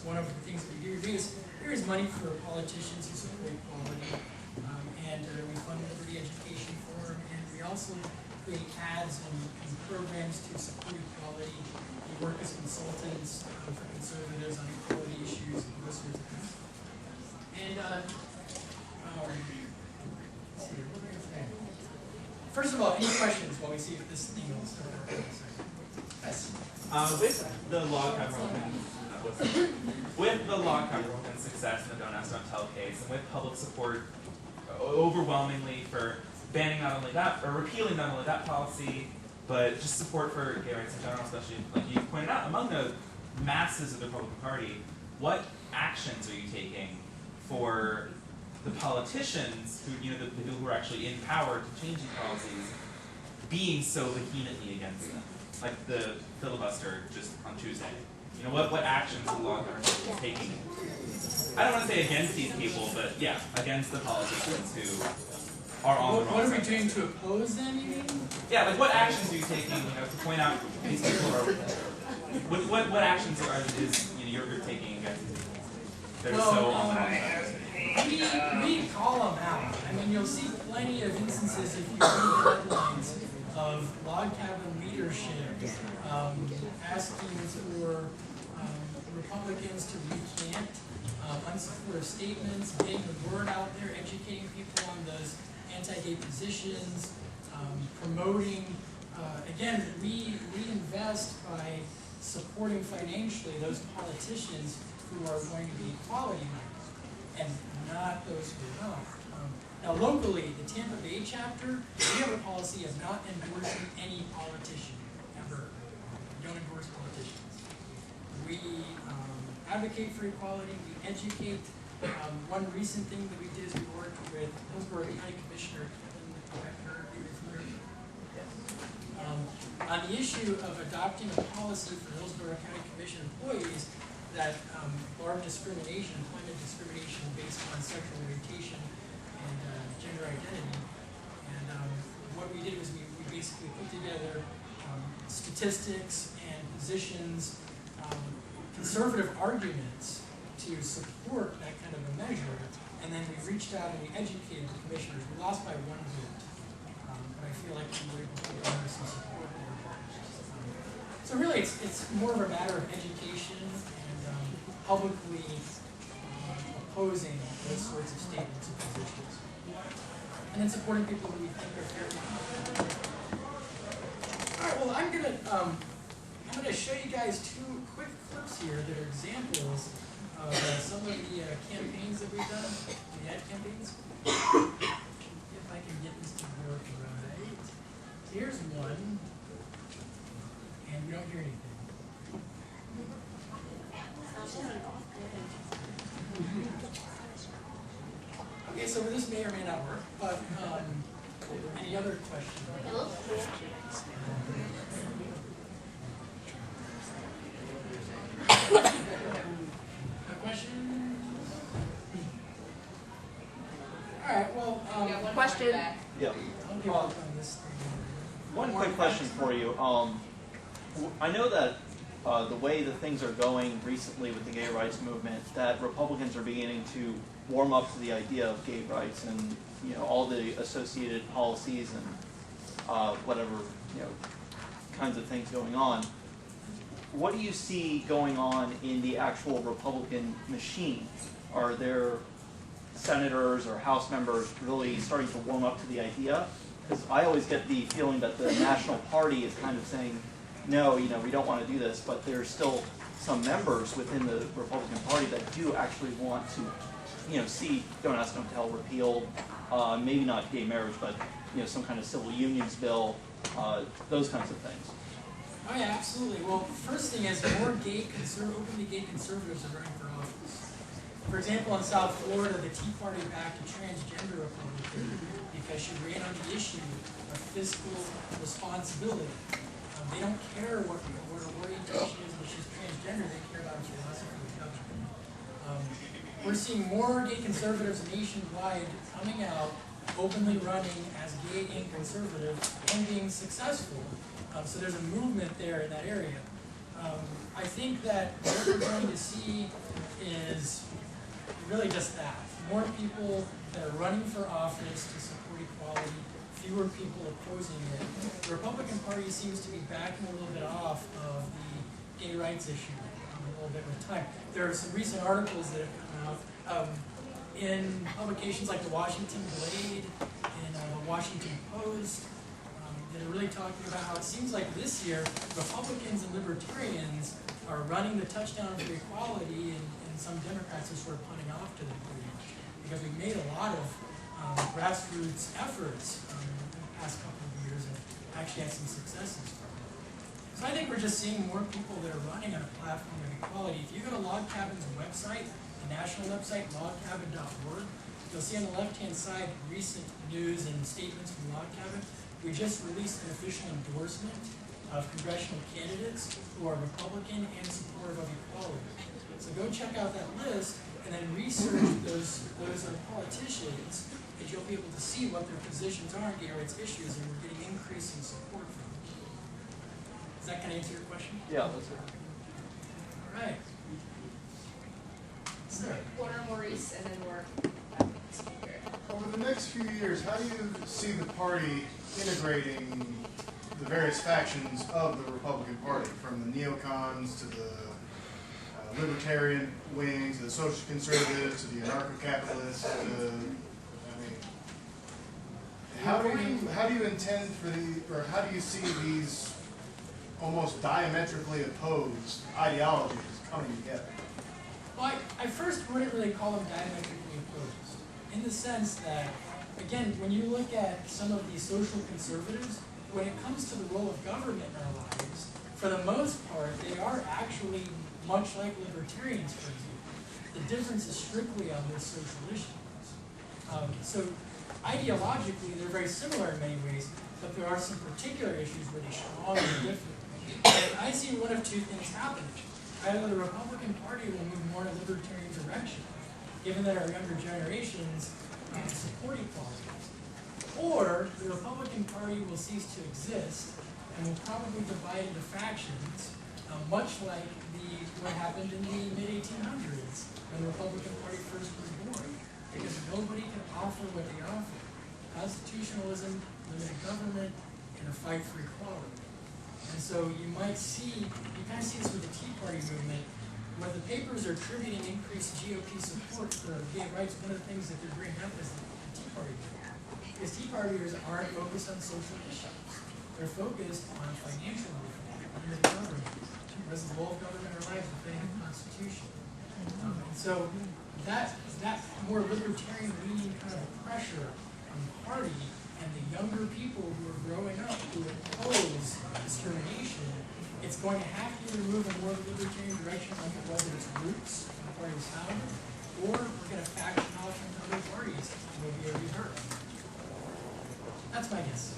one of the things that we do is there is money for politicians who support equality, and we fund Liberty Education Forum, and we also create ads and programs to support equality. We work as consultants for conservatives on equality issues and those sorts of things. And let's see, what do I say? First of all, any questions while we see if this thing will start working? Yes. With the log Republican success in the Don't Ask, Don't Tell case, and with public support overwhelmingly for banning not only that, or repealing not only that policy, but just support for gay rights in general, especially like you pointed out, among the masses of the Republican Party, what actions are you taking for the politicians who, the people who are actually in power to change these policies, being so vehemently against them? Like the filibuster just on Tuesday. What actions the law government is taking? I don't want to say against these people, but yeah, against the politicians who are on the wrong side. What are we doing to oppose them, you mean? Yeah, like what actions are you taking to point out these people are... What actions you're taking against these people? They're so on the wrong side. We call them out. I mean, you'll see plenty of instances if you read the headlines of log cabin leadership asking for Republicans to recant unsupportive statements, getting the word out there, educating people on those anti-gay positions, promoting. Again, we invest by supporting financially those politicians who are going to be equality minded and not those who are not. Now locally, the Tampa Bay chapter, we have a policy of not endorsing any politician, ever. We don't endorse politicians. We advocate for equality, we educate. One recent thing that we did is we worked with Hillsborough County Commissioner on the issue of adopting a policy for Hillsborough County Commission employees that bar discrimination, employment discrimination based on sexual orientation and gender identity. And what we did was we basically put together statistics and positions, conservative arguments to support that kind of a measure, and then we reached out and we educated the commissioners. We lost by 1 vote, but I feel like we were able to garner some support there. So really, it's more of a matter of education and publicly opposing those sorts of statements and positions, and then supporting people who we think are fair. All right. Well, I'm gonna show you guys 2 quick clips here that are examples of some of the campaigns that we've done, the ad campaigns. If I can get this to work right. So here's one, and we don't hear anything. Okay, so this may or may not work, but any other questions? Alright, well, question. Yeah. One quick question for you. I know that the way that things are going recently with the gay rights movement, that Republicans are beginning to warm up to the idea of gay rights and all the associated policies and whatever kinds of things going on. What do you see going on in the actual Republican machine? Are there senators or House members really starting to warm up to the idea? Because I always get the feeling that the National Party is kind of saying, no, we don't want to do this, but there's still some members within the Republican Party that do actually want to, see Don't Ask, Don't Tell repealed, maybe not gay marriage, but some kind of civil unions bill, those kinds of things. Oh yeah, absolutely. Well, first thing is more openly gay conservatives are running for office. For example, in South Florida, the Tea Party backed a transgender Republican because she ran on the issue of fiscal responsibility. They don't care what her orientation is when she's transgender, they care about her philosophy of government. We're seeing more gay conservatives nationwide coming out, openly running as gay and conservative, and being successful. So there's a movement there in that area. I think that what we're going to see is really just that. More people that are running for office to support equality, fewer people opposing it. The Republican Party seems to be backing a little bit off of the gay rights issue a little bit with time. There are some recent articles that have come out in publications like the Washington Blade and the Washington Post that are really talking about how it seems like this year Republicans and libertarians are running the touchdown for equality, and some Democrats are sort of punting off to them pretty much, because we've made a lot of grassroots efforts in the past couple of years and actually had some successes from it. So I think we're just seeing more people that are running on a platform of equality. If you go to Log Cabin's website, the national website, logcabin.org, you'll see on the left-hand side recent news and statements from Log Cabin. We just released an official endorsement of congressional candidates who are Republican and supportive of equality. So go check out that list and then research those politicians, and you'll be able to see what their positions are on gay rights issues, and we're getting increasing support from them. Does that kind of answer your question? Yeah, that's it. All right. Sir. Warner Maurice, and then we're Over the next few years, how do you see the party integrating the various factions of the Republican Party, from the neocons to the libertarian wing, to the social conservatives, to the anarcho-capitalists, how do you intend for or how do you see these almost diametrically opposed ideologies coming together? Well, I first wouldn't really call them diametrically opposed, in the sense that, again, when you look at some of these social conservatives, when it comes to the role of government in our lives, for the most part, they are actually much like libertarians, for example. The difference is strictly on those social issues. So ideologically, they're very similar in many ways, but there are some particular issues where they strongly differ. And I see one of two things happening. Either the Republican Party will move more in a libertarian direction, given that our younger generations support equality, or the Republican Party will cease to exist and will probably divide into factions, much like what happened in the mid-1800s when the Republican Party first was born, because nobody can offer what they offer: constitutionalism, limited government, and a fight for equality. And so you kind of see this with the Tea Party movement. When the papers are attributing increased GOP support for gay rights, one of the things that they're bringing up is the Tea Party movement. Because Tea Partiers aren't focused on social issues. They're focused on financial reform, limited government, whereas the role of government in our lives is defending the Constitution. And so that more libertarian-leaning kind of pressure on the party and the younger people who are growing up who oppose discrimination, it's going to have to move in a more libertarian direction, like it was at its roots when the party was founded, or we're going to faction off into other parties and we'll be able to be heard. That's my guess.